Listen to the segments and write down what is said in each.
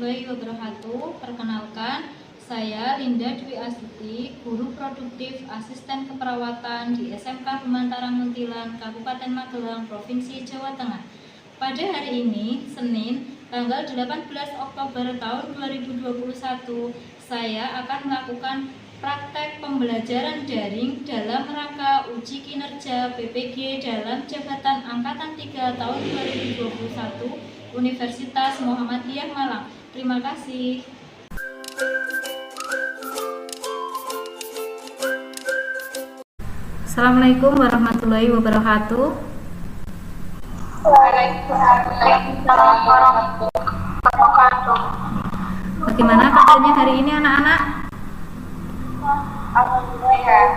warahmatullahi wabarakatuh. Perkenalkan, saya Linda Dwi Astuti, guru produktif asisten keperawatan di SMK Bemantara Muntilan, Kabupaten Magelang, Provinsi Jawa Tengah. Pada hari ini, Senin, tanggal 18 Oktober tahun 2021, saya akan melakukan praktek pembelajaran daring dalam rangka uji kinerja PPG dalam Jabatan Angkatan 3 tahun 2021 Universitas Muhammadiyah Malang. Terima kasih. Assalamualaikum warahmatullahi wabarakatuh. Waalaikumsalam warahmatullahi wabarakatuh. Bagaimana kabarnya hari ini anak-anak? Alhamdulillah.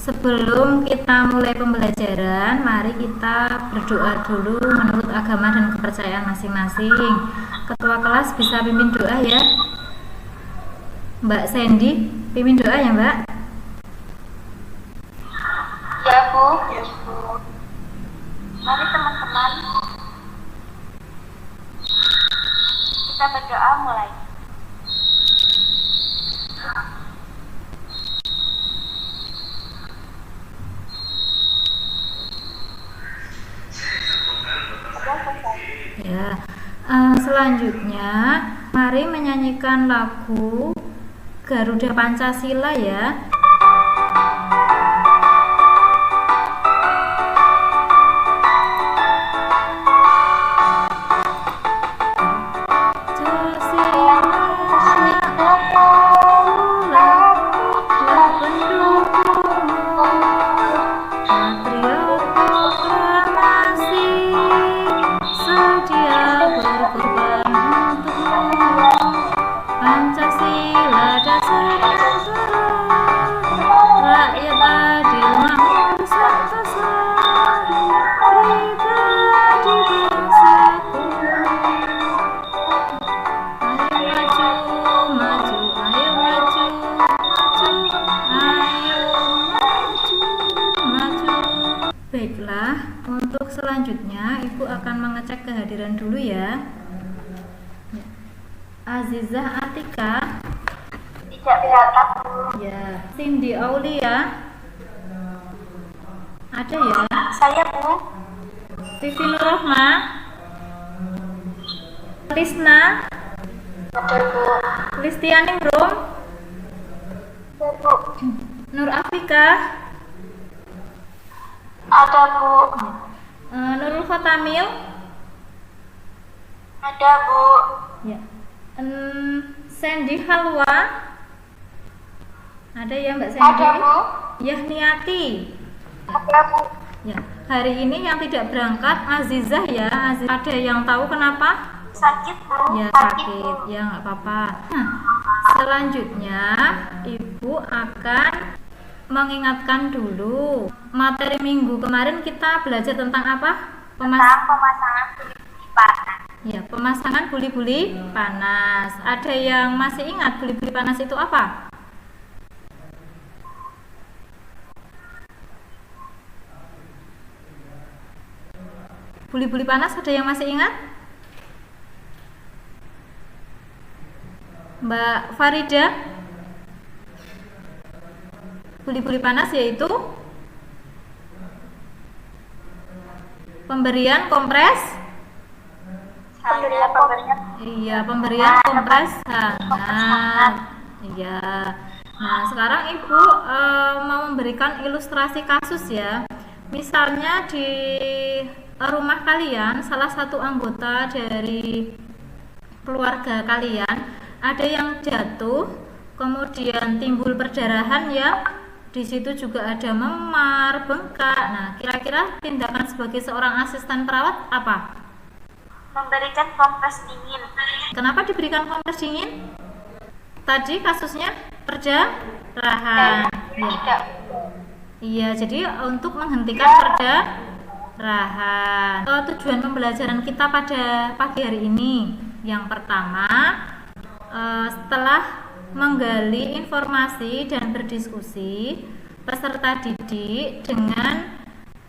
Sebelum kita mulai pembelajaran, mari kita berdoa dulu menurut agama dan kepercayaan masing-masing. Ketua kelas bisa pimpin doa ya. Mbak Sandy, pimpin doa ya Mbak. Ya Bu. Mari teman-teman, kita berdoa mulai. Ya, selanjutnya mari menyanyikan lagu Garuda Pancasila ya. Baiklah, untuk selanjutnya Ibu akan mengecek kehadiran dulu ya. Azizah Atika Tidak datang. ya. Cindy Aulia ada ya. Saya Bu. Vivi Nurrohma, Lisna, Ada Bu. Listianing Rum, Ada Bu. Nur Afika, Ada Bu. Nurul Khotamil Ada Bu. ya. Sandy Halwa ada ya Mbak Sandy. Ada Bu. Yahniati Ada Bu. ya. Hari ini yang tidak berangkat Azizah ya. Ada yang tahu kenapa? Sakit Bu. Ya sakit, ya nggak apa-apa. Nah, selanjutnya Ibu akan mengingatkan dulu materi minggu kemarin kita belajar tentang apa? Tentang pemasangan buli-buli panas. Ya, pemasangan buli-buli panas. Ada yang masih ingat buli-buli panas itu apa? Buli-buli panas ada yang masih ingat? Mbak Farida? Buli-buli panas yaitu pemberian kompres. Pemberian pemberian. Iya, pemberian kompres hangat. Iya. Nah, sekarang Ibu mau memberikan ilustrasi kasus ya. Misalnya di rumah kalian, salah satu anggota dari keluarga kalian ada yang jatuh, kemudian timbul perdarahan ya. Di situ juga ada memar, bengkak. Nah, kira-kira tindakan sebagai seorang asisten perawat apa? Memberikan kompres dingin. Kenapa diberikan kompres dingin? Tadi kasusnya perdarahan. Ya. Tidak. Iya, jadi untuk menghentikan perdarahan. Tujuan pembelajaran kita pada pagi hari ini, yang pertama, setelah menggali informasi dan berdiskusi, peserta didik dengan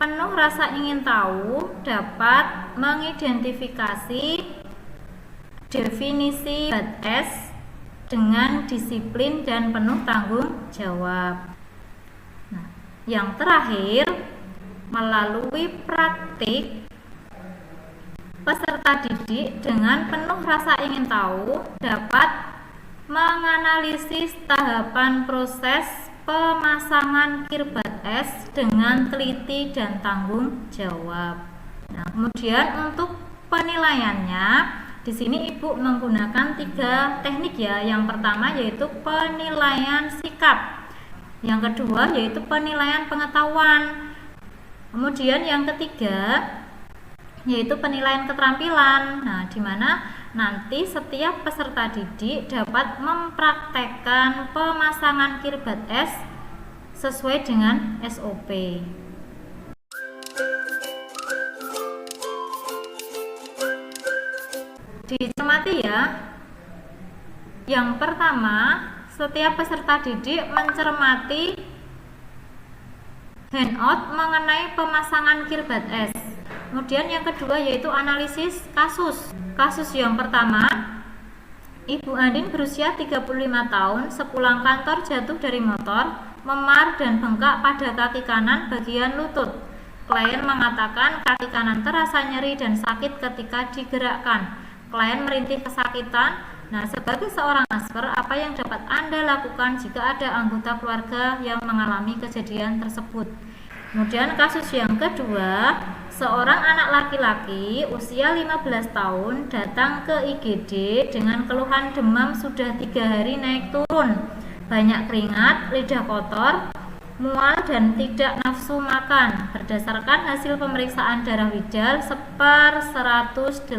penuh rasa ingin tahu dapat mengidentifikasi definisi hebat S dengan disiplin dan penuh tanggung jawab. Nah, yang terakhir, melalui praktik, peserta didik dengan penuh rasa ingin tahu dapat menganalisis tahapan proses pemasangan kirbat S dengan teliti dan tanggung jawab. Nah, kemudian untuk penilaiannya, di sini Ibu menggunakan 3 teknik ya. Yang pertama yaitu penilaian sikap, yang kedua yaitu penilaian pengetahuan, kemudian yang ketiga yaitu penilaian keterampilan. Nah, di mana nanti setiap peserta didik dapat mempraktekkan pemasangan kirbat S sesuai dengan SOP. Dicermati ya. Yang pertama, setiap peserta didik mencermati handout mengenai pemasangan kirbat S. Kemudian yang kedua yaitu analisis kasus. Kasus yang pertama, Ibu Andin berusia 35 tahun, sepulang kantor jatuh dari motor, memar dan bengkak pada kaki kanan bagian lutut. Klien mengatakan kaki kanan terasa nyeri dan sakit ketika digerakkan. Klien merintih kesakitan. Nah, sebagai seorang asper, apa yang dapat Anda lakukan jika ada anggota keluarga yang mengalami kejadian tersebut? Kemudian kasus yang kedua, seorang anak laki-laki usia 15 tahun datang ke IGD dengan keluhan demam sudah 3 hari naik turun, banyak keringat, lidah kotor, mual dan tidak nafsu makan. Berdasarkan hasil pemeriksaan darah Widal /180.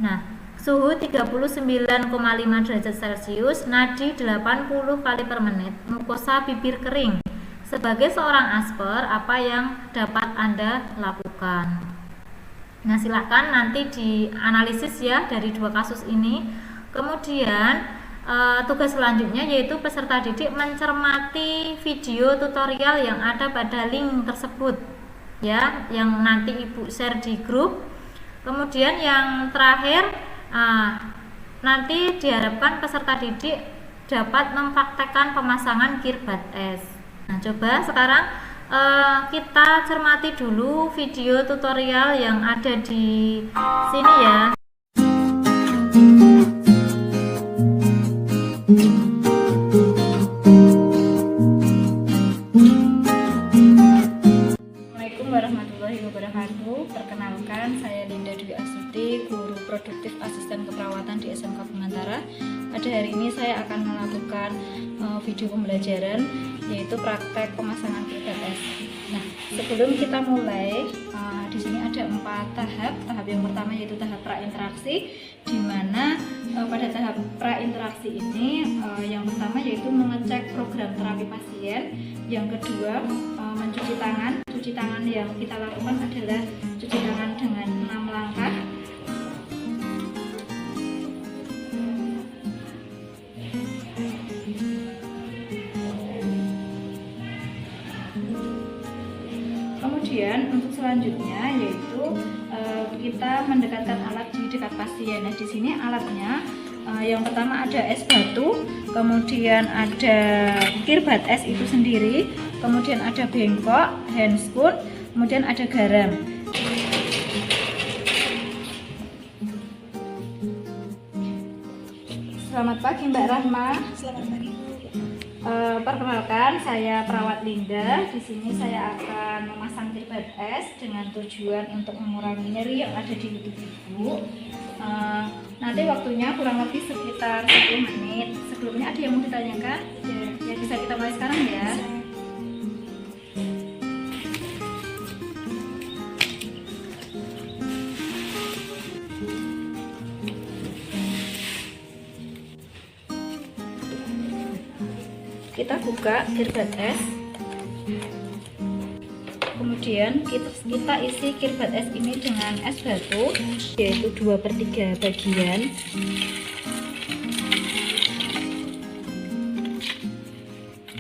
Nah, suhu 39,5 derajat Celcius, nadi 80 kali per menit, mukosa bibir kering. Sebagai seorang asper, apa yang dapat Anda lakukan? Nah, silahkan nanti dianalisis ya dari 2 kasus ini. Kemudian tugas selanjutnya yaitu peserta didik mencermati video tutorial yang ada pada link tersebut ya, yang nanti Ibu share di grup. Kemudian yang terakhir, nanti diharapkan peserta didik dapat mempraktekkan pemasangan kirbat S. Nah, coba sekarang kita cermati dulu video tutorial yang ada di sini ya. Assalamualaikum warahmatullahi wabarakatuh. Perkenalkan, saya Linda Dwi Astuti, guru produktif asisten keperawatan di SMK Bumantara. Pada hari ini saya akan melakukan video pembelajaran yaitu praktek pemasangan kirbat S. Nah, sebelum kita mulai, di sini ada 4 tahap. Tahap yang pertama yaitu tahap prainteraksi, di mana pada tahap prainteraksi ini yang pertama yaitu mengecek program terapi pasien. Yang kedua, mencuci tangan. Cuci tangan yang kita lakukan adalah cuci tangan dengan 6 langkah. Kemudian untuk selanjutnya yaitu kita mendekatkan alat di dekat pasien. Nah, di sini alatnya yang pertama ada es batu, kemudian ada kirbat S itu sendiri, kemudian ada bengkok, handscoon, kemudian ada garam. Selamat pagi Mbak Rahma. Selamat pagi. Perkenalkan, saya perawat Linda. Di sini saya akan memasang kirbat S dengan tujuan untuk mengurangi nyeri yang ada di lutut Ibu. Nanti waktunya kurang lebih sekitar 10 menit. Sebelumnya ada yang mau ditanyakan? Ya, bisa kita mulai sekarang ya. Kita buka kirbat S, kemudian kita isi kirbat S ini dengan es batu, yaitu 2/3 bagian.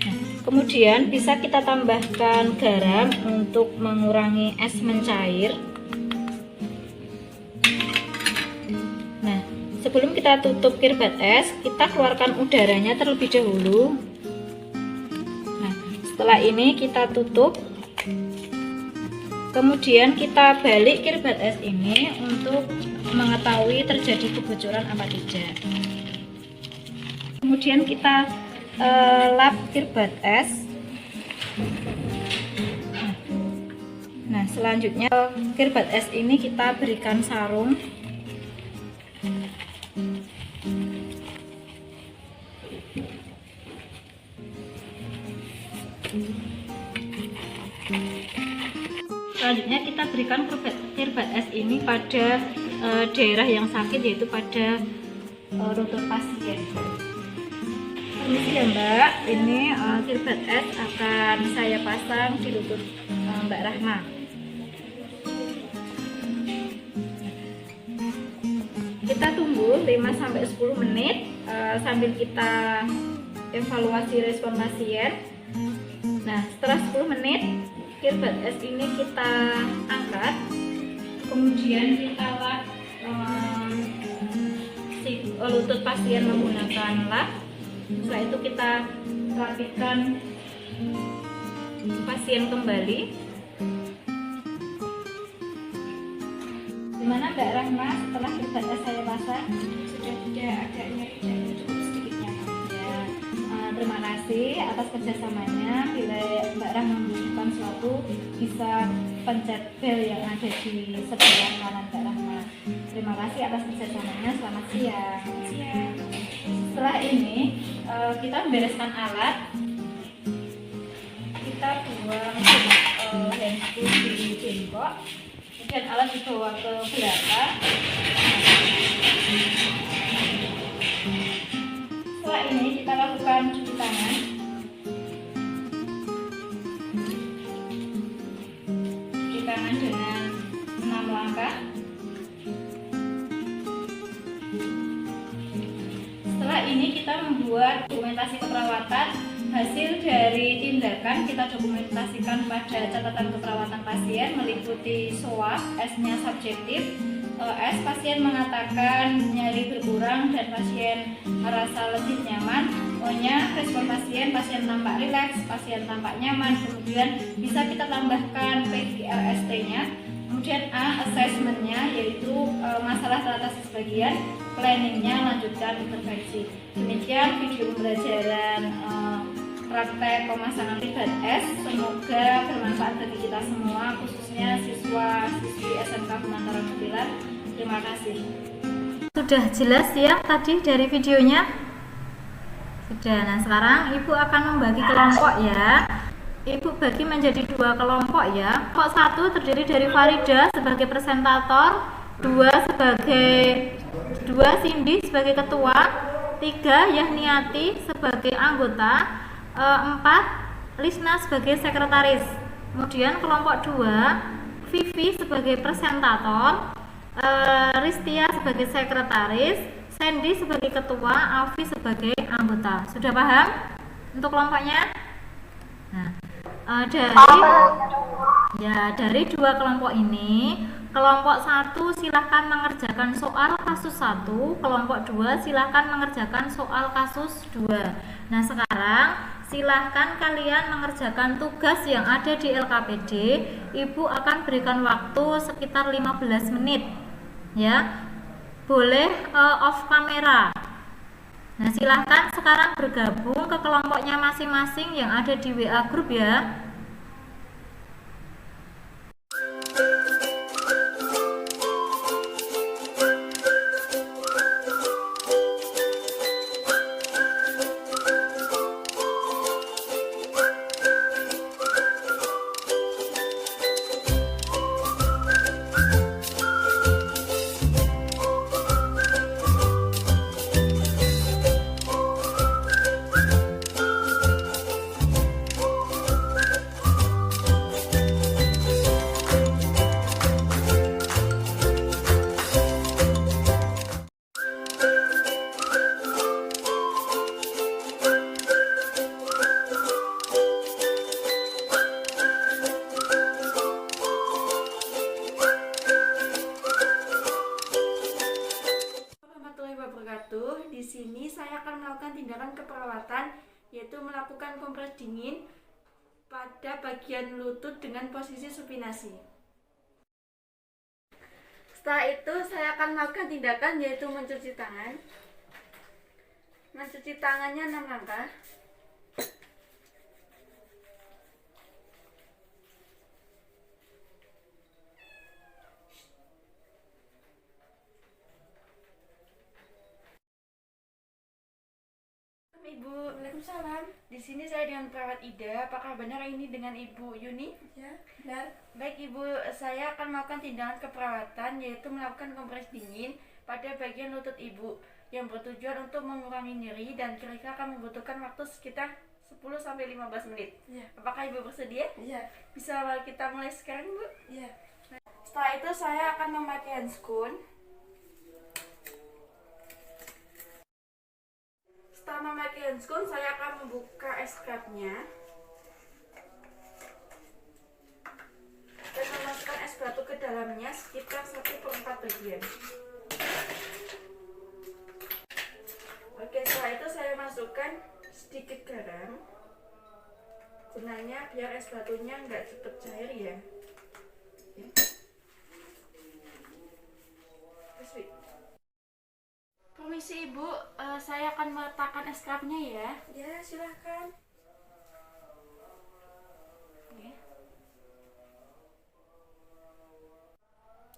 Nah, Kemudian bisa kita tambahkan garam untuk mengurangi es mencair. Nah, sebelum kita tutup kirbat es, kita keluarkan udaranya terlebih dahulu. Nah, setelah ini kita tutup. Kemudian kita balik kirbat es ini untuk mengetahui terjadi kebocoran apa tidak. Kemudian kita lap kirbat es. Nah, selanjutnya kirbat es ini kita berikan sarung. Selanjutnya kita berikan kirbat es ini pada daerah yang sakit, yaitu pada lutut pasien. Permisi ya Mbak, ini kirbat es akan saya pasang di lutut Mbak Rahma. Kita tunggu 5-10 menit sambil kita evaluasi respon pasien. Nah, setelah 10 menit kirbat es ini kita angkat, kemudian kita lap lutut pasien menggunakan lap. Setelah itu kita rapikan pasien kembali. Gimana Mbak Rahma setelah kirbat es saya pasang? Sudah tidak agak nyeri dan cukup sedikit nyaman. Ya, terima kasih atas kerjasamanya. Bila Mbak Rahma membutuhkan sesuatu, bisa pencet bel yang ada di sebelah kanan Mbak Rahma. Terima kasih atas kerjasamanya. Selamat siang. Siap. Setelah ini kita membereskan alat. Kita buang handscoon di bengkok, kemudian alat dibawa ke belakang. Setelah ini kita lakukan cuci tangan. Cuci tangan dengan 6 langkah. Setelah ini kita membuat dokumentasi keperawatan. Hasil dari tindakan kita dokumentasikan pada catatan keperawatan pasien, meliputi SOA, S-nya subjektif. S, pasien mengatakan nyeri berkurang dan pasien merasa lebih nyaman. O-nya respon pasien, pasien tampak rileks, pasien tampak nyaman. Kemudian bisa kita tambahkan PGRST-nya. Kemudian A, assessment-nya, yaitu masalah teratasi sebagian. Planning-nya, lanjutkan intervensi. Demikian video pembelajaran praktek pemasangan kirbat es. Semoga bermanfaat bagi kita semua, khususnya siswa-siswi SMK Pemantaran Muntilan. Terima kasih. Sudah jelas ya tadi dari videonya? Sudah. Nah, sekarang Ibu akan membagi kelompok ya. Ibu bagi menjadi 2 kelompok ya. Kelompok 1 terdiri dari Farida sebagai presentator, 2 Cindy sebagai ketua, 3 Yahniati sebagai anggota, 4 Lisna sebagai sekretaris. Kemudian kelompok 2 Vivi sebagai presentator, Ristia sebagai sekretaris, Sandy sebagai ketua, Alfi sebagai anggota. Sudah paham untuk kelompoknya? Nah, dari 2 kelompok ini, kelompok 1 silahkan mengerjakan soal kasus 1, kelompok 2 silahkan mengerjakan soal kasus 2. Nah, sekarang silahkan kalian mengerjakan tugas yang ada di LKPD. Ibu akan berikan waktu sekitar 15 menit ya. Boleh off kamera. Nah, silahkan sekarang bergabung ke kelompoknya masing-masing yang ada di WA group ya. tindakan keperawatan, yaitu melakukan kompres dingin pada bagian lutut dengan posisi supinasi. Setelah itu saya akan melakukan tindakan yaitu mencuci tangan. Mencuci tangannya 6 langkah. Ibu, Waalaikumsalam. di sini saya dengan perawat Ida. Apakah benar ini dengan Ibu Yuni? Ya, benar. Baik Ibu, saya akan melakukan tindakan keperawatan yaitu melakukan kompres dingin pada bagian lutut Ibu yang bertujuan untuk mengurangi nyeri dan kira-kira akan membutuhkan waktu sekitar 10-15 menit. Ya. Apakah Ibu bersedia? Iya. Bisa kita mulai sekarang, Bu? Iya. Setelah itu saya akan memakai handscoon. Setelah memakai handscoon, saya akan membuka es cupnya dan memasukkan es batu ke dalamnya sekitar 1/4 bagian. Oke, setelah itu saya masukkan sedikit garam, gunanya biar es batunya nggak cepet cair ya. Permisi Ibu, saya akan meletakkan es cupnya ya. Ya, silahkan. Oke.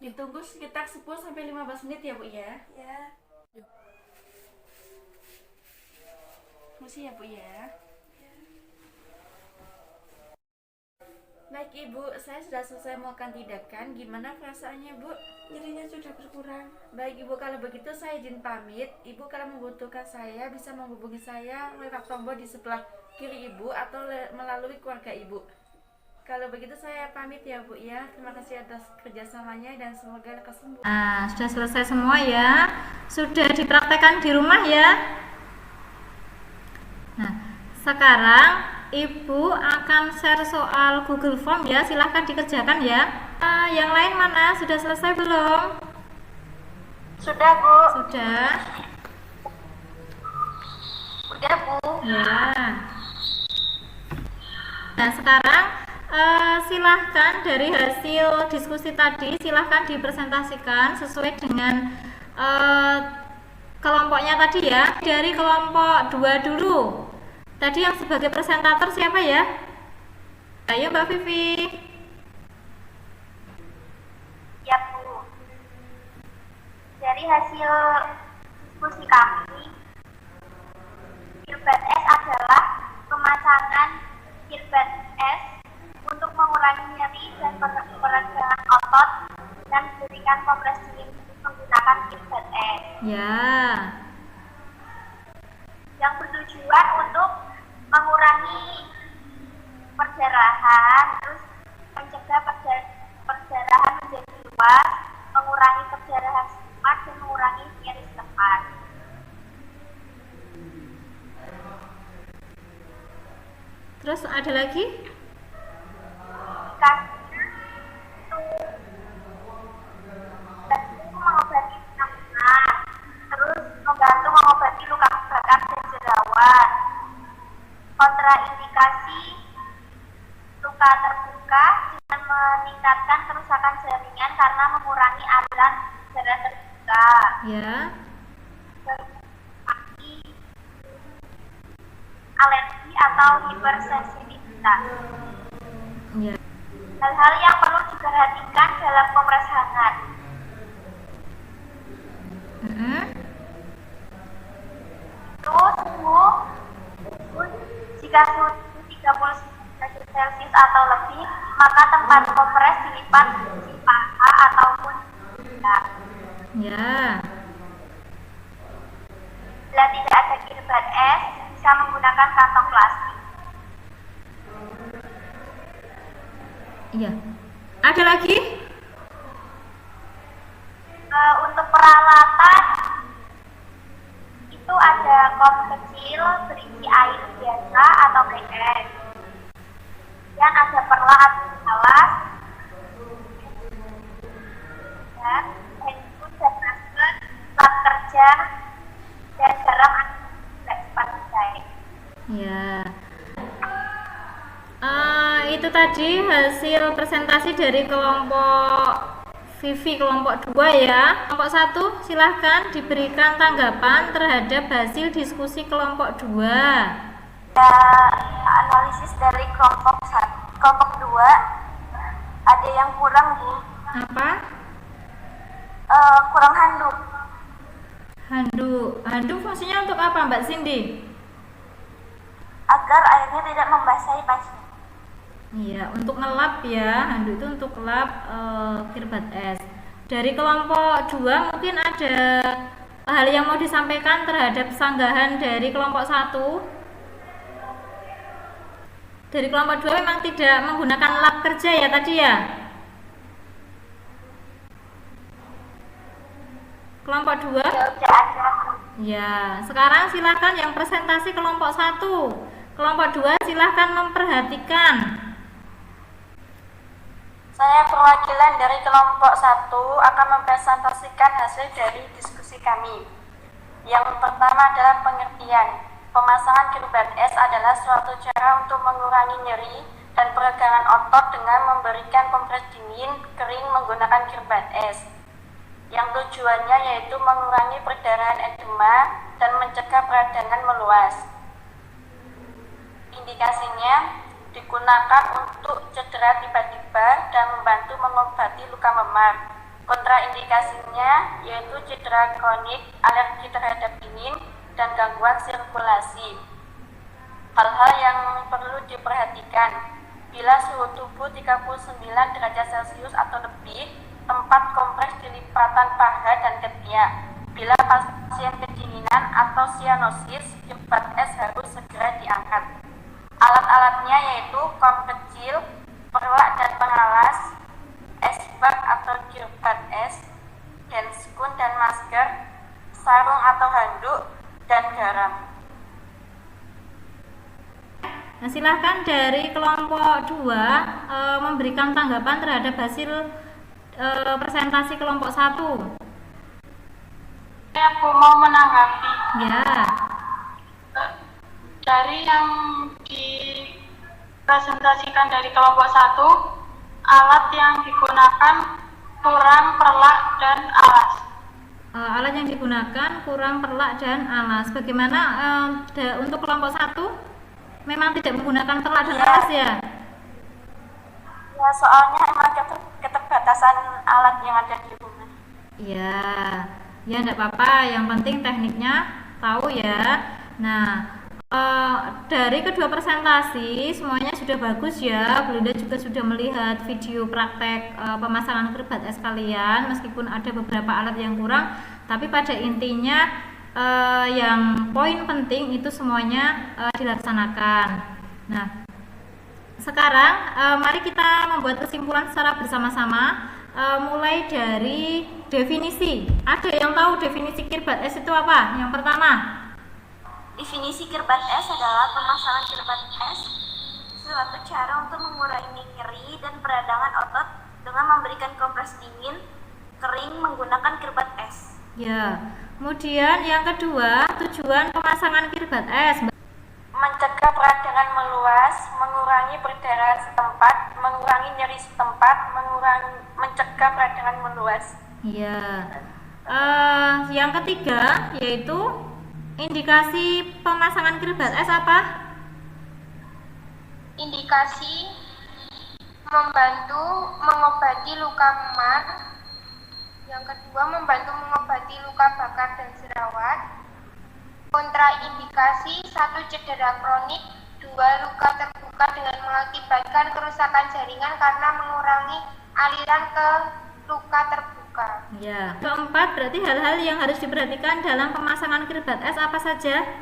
Ditunggu sekitar 10-15 menit ya Bu ya. Ya. Permisi ya Bu ya. Baik Ibu, saya sudah selesai melakukan tindakan. Gimana perasaannya Bu? Nyerinya sudah berkurang. Baik Ibu, kalau begitu saya izin pamit. Ibu kalau membutuhkan saya bisa menghubungi saya lewat tombol di sebelah kiri Ibu atau melalui keluarga Ibu. Kalau begitu saya pamit ya Bu ya. Terima kasih atas kerjasamanya dan semoga lekas sembuh. Nah, sudah selesai semua ya. Sudah dipraktekkan di rumah ya. Nah, sekarang Ibu akan share soal Google Form ya. Silahkan dikerjakan ya. Yang lain mana? Sudah selesai belum? Sudah, Bu. Sudah. Udah, Bu. Ya. Nah, sekarang silahkan dari hasil diskusi tadi silahkan dipresentasikan sesuai dengan kelompoknya tadi ya. Dari kelompok 2 dulu. Tadi yang sebagai presentator siapa ya? Ayo Mbak Vivi. Ya, Bu. Dari hasil diskusi kami, Kirbat S adalah pemasangan Kirbat S untuk mengurangi nyeri dan peregangan otot dan memberikan kompres dingin menggunakan Kirbat S. Ya. Yang bertujuan untuk mengurangi perdarahan, terus mencegah perdarahan menjadi luas, mengurangi perdarahan setempat dan mengurangi nyeri setempat. Terus ada lagi? Indikasinya itu mengobati penyakit, terus membantu mengobati luka bakar dan jerawat. Kontraindikasi luka terbuka dengan meningkatkan kerusakan jaringan karena mengurangi aliran darah terbuka. Ya. Alergi atau hipersensitivitas. Ya. Hal-hal yang perlu diperhatikan dalam kompres hangat. Itu suhu jika suhu 39 derajat Celcius atau lebih, maka tempat kompres dilipat di paha ataupun tidak. Ya. Bila tidak ada Kirbat S, bisa menggunakan kantong plastik. Iya. Ada lagi? Untuk peralatan itu ada kom kecil berisi air biasa atau PS, dan ada perla atau alas, dan handphone dan masker, plat kerja, dan garam tidak cepat Ya. Itu tadi hasil presentasi dari kelompok Vivi kelompok 2 ya. Kelompok 1 silahkan diberikan tanggapan terhadap hasil diskusi kelompok 2. Analisis dari kelompok 2 ada yang kurang, Bu. Apa? Kurang handuk. Handuk fungsinya untuk apa, Mbak Cindy? Agar airnya tidak membasahi pasien. Iya, untuk ngelap ya. Handuk itu untuk lap kirbat es. Dari kelompok 2 mungkin ada hal yang mau disampaikan terhadap sanggahan dari kelompok 1. Dari kelompok 2 memang tidak menggunakan lab kerja ya tadi ya. Kelompok 2. Ya, sekarang silakan yang presentasi kelompok 1. Kelompok 2 silakan memperhatikan. Saya perwakilan dari kelompok 1 akan mempresentasikan hasil dari diskusi kami. Yang pertama adalah pengertian. Pemasangan kirbat es adalah suatu cara untuk mengurangi nyeri dan peregangan otot dengan memberikan kompres dingin kering menggunakan kirbat es. Yang tujuannya yaitu mengurangi perdarahan edema dan mencegah peradangan meluas. Indikasinya digunakan untuk cedera tiba-tiba dan membantu mengobati luka memar. Kontraindikasinya yaitu cedera kronik, alergi terhadap dingin, dan gangguan sirkulasi. Hal-hal yang perlu diperhatikan: bila suhu tubuh 39 derajat Celcius atau lebih, tempat kompres di lipatan paha dan ketiak. Bila pasien kedinginan atau sianosis, kirbat es harus segera diangkat. Alat-alatnya yaitu kom kecil, perlak dan pengalas, esbak atau kirbat es, handscoon dan masker, sarung atau handuk, dan garam. Nah, silahkan dari kelompok 2 memberikan tanggapan terhadap hasil presentasi kelompok 1. Saya mau menanggapi. Ya. Dari yang dipresentasikan dari kelompok 1, alat yang digunakan kurang perlak dan alas. Alat yang digunakan kurang perlak dan alas. Bagaimana untuk kelompok 1? Memang tidak menggunakan perlak dan alas ya? Ya, soalnya emang keterbatasan alat yang ada di rumah. Ya, ya enggak apa-apa. Yang penting tekniknya tahu ya. Nah, dari kedua presentasi semuanya sudah bagus ya. Bunda juga sudah melihat video praktek pemasangan kirbat es kalian. Meskipun ada beberapa alat yang kurang, tapi pada intinya yang poin penting itu semuanya dilaksanakan. Nah, sekarang mari kita membuat kesimpulan secara bersama-sama. Mulai dari definisi. Ada yang tahu definisi kirbat es itu apa? Yang pertama, Definisi kirbat es adalah pemasangan kirbat es suatu cara untuk mengurangi nyeri dan peradangan otot dengan memberikan kompres dingin kering menggunakan kirbat es. ya. Kemudian yang kedua, tujuan pemasangan kirbat es. Mencegah peradangan meluas, mengurangi perdarahan setempat, mengurangi nyeri setempat, mencegah peradangan meluas. Ya. Yang ketiga yaitu indikasi pemasangan kirbat es apa? Indikasi membantu mengobati luka memar. Yang kedua, membantu mengobati luka bakar dan jerawat. Kontraindikasi: 1. Cedera kronik, 2. Luka terbuka dengan mengakibatkan kerusakan jaringan karena mengurangi aliran ke luka terbuka. Ya. Keempat, berarti hal-hal yang harus diperhatikan dalam pemasangan kirbat es apa saja?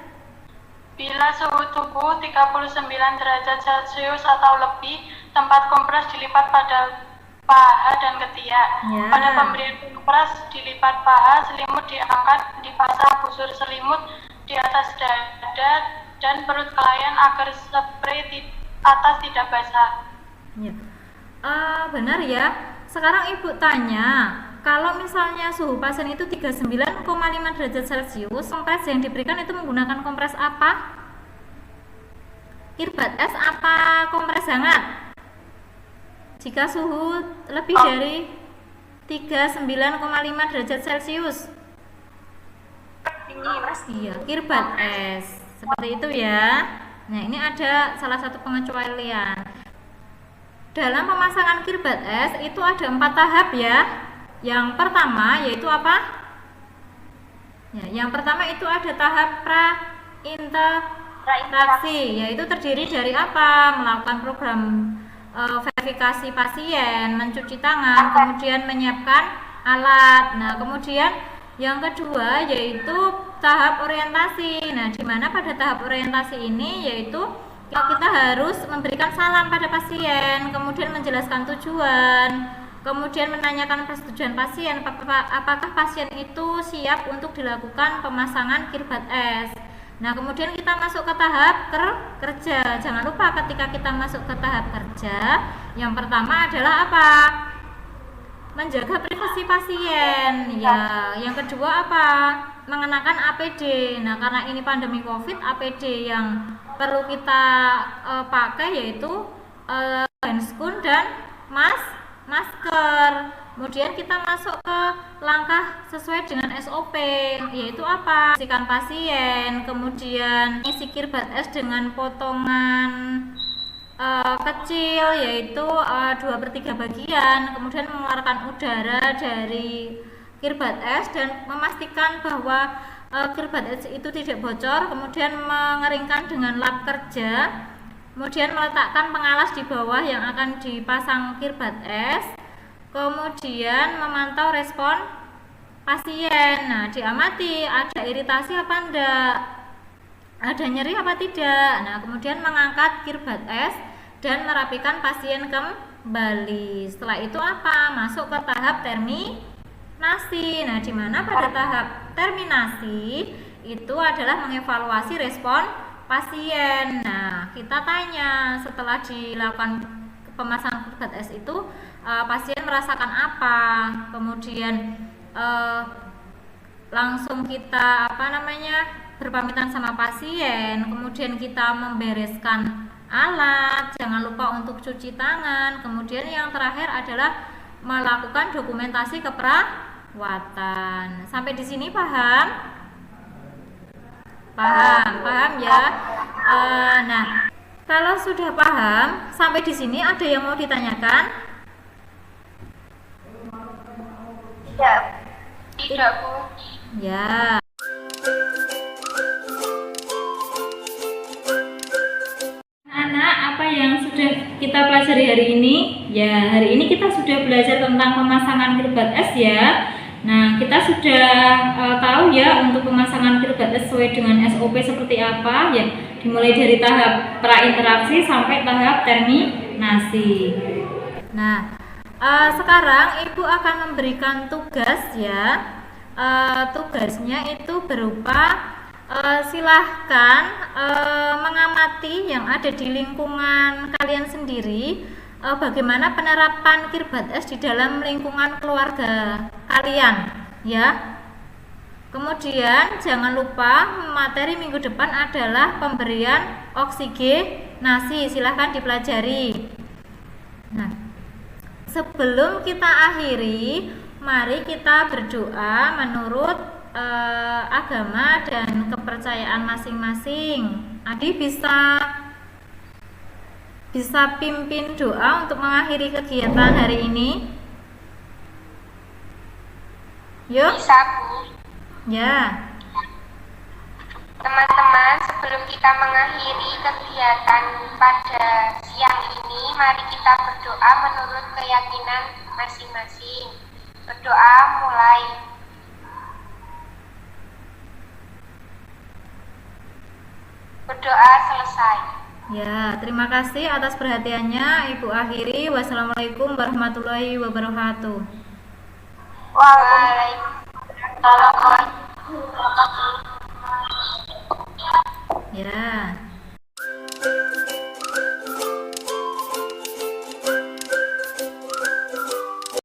Bila suhu tubuh 39 derajat Celcius atau lebih, tempat kompres dilipat pada paha dan ketiak. Ya. Pada pemberian kompres dilipat paha, selimut diangkat, dipasang busur selimut di atas dada dan perut klien agar spray atas tidak basah. Ya. Benar ya. Sekarang Ibu tanya, kalau misalnya suhu pasien itu 39,5 derajat Celcius, kompres yang diberikan itu menggunakan kompres apa? Kirbat es apa kompres hangat? Jika suhu lebih dari 39,5 derajat Celcius. Iya, kirbat es. Seperti itu ya. Nah, ini ada salah satu pengecualian. Dalam pemasangan kirbat es itu ada 4 tahap ya. Yang pertama yaitu apa? Ya, yang pertama itu ada tahap prainteraksi, yaitu terdiri dari apa? Melakukan program verifikasi pasien, mencuci tangan, kemudian menyiapkan alat. Nah, kemudian yang kedua yaitu tahap orientasi. Nah, di mana pada tahap orientasi ini yaitu kita harus memberikan salam pada pasien, kemudian menjelaskan tujuan, kemudian menanyakan persetujuan pasien apakah pasien itu siap untuk dilakukan pemasangan kirbat es. Nah, kemudian kita masuk ke tahap kerja. Jangan lupa ketika kita masuk ke tahap kerja, yang pertama adalah apa? Menjaga privasi pasien. Ya, yang kedua apa? Mengenakan APD. Nah, karena ini pandemi Covid, APD yang perlu kita pakai yaitu handscoon dan masker. Kemudian kita masuk ke langkah sesuai dengan SOP, yaitu apa? Bersihkan pasien, kemudian isi kirbat es dengan potongan kecil, yaitu 2/3 bagian, kemudian mengeluarkan udara dari kirbat es dan memastikan bahwa kirbat es itu tidak bocor, kemudian mengeringkan dengan lap kerja, kemudian meletakkan pengalas di bawah yang akan dipasang kirbat es, kemudian memantau respon pasien. Nah, diamati ada iritasi apa enggak, ada nyeri apa tidak. Nah, kemudian mengangkat kirbat es dan merapikan pasien kembali. Setelah itu apa? Masuk ke tahap terminasi. Nah, di mana pada tahap terminasi itu adalah mengevaluasi respon pasien. Nah, kita tanya setelah dilakukan pemasangan kirbat es itu pasien merasakan apa, kemudian langsung kita berpamitan sama pasien, kemudian kita membereskan alat, jangan lupa untuk cuci tangan, kemudian yang terakhir adalah melakukan dokumentasi keperawatan. Sampai di sini paham ya. Nah, kalau sudah paham sampai di sini ada yang mau ditanyakan? Tidak, Bu. Ya. Anak, apa yang sudah kita pelajari hari ini? Ya, hari ini kita sudah belajar tentang pemasangan kirbat es ya. Nah, kita sudah tahu ya untuk pemasangan kirbat es sesuai dengan SOP seperti apa ya. Dimulai dari tahap prainteraksi sampai tahap terminasi. Nah, sekarang Ibu akan memberikan tugas ya. Tugasnya itu berupa silahkan mengamati yang ada di lingkungan kalian sendiri, bagaimana penerapan kirbat es di dalam lingkungan keluarga kalian ya. Kemudian jangan lupa materi minggu depan adalah pemberian oksigenasi, silahkan dipelajari. Nah, sebelum kita akhiri, mari kita berdoa menurut agama dan kepercayaan masing-masing. Adi bisa pimpin doa untuk mengakhiri kegiatan hari ini. Yuk. Bisa, Bu. Ya. Teman-teman, sebelum kita mengakhiri kegiatan pada siang ini, mari kita berdoa menurut keyakinan masing-masing. Berdoa mulai. Berdoa selesai. Ya, terima kasih atas perhatiannya. Ibu akhiri. Wassalamualaikum warahmatullahi wabarakatuh. Waalaikumsalam. Ya.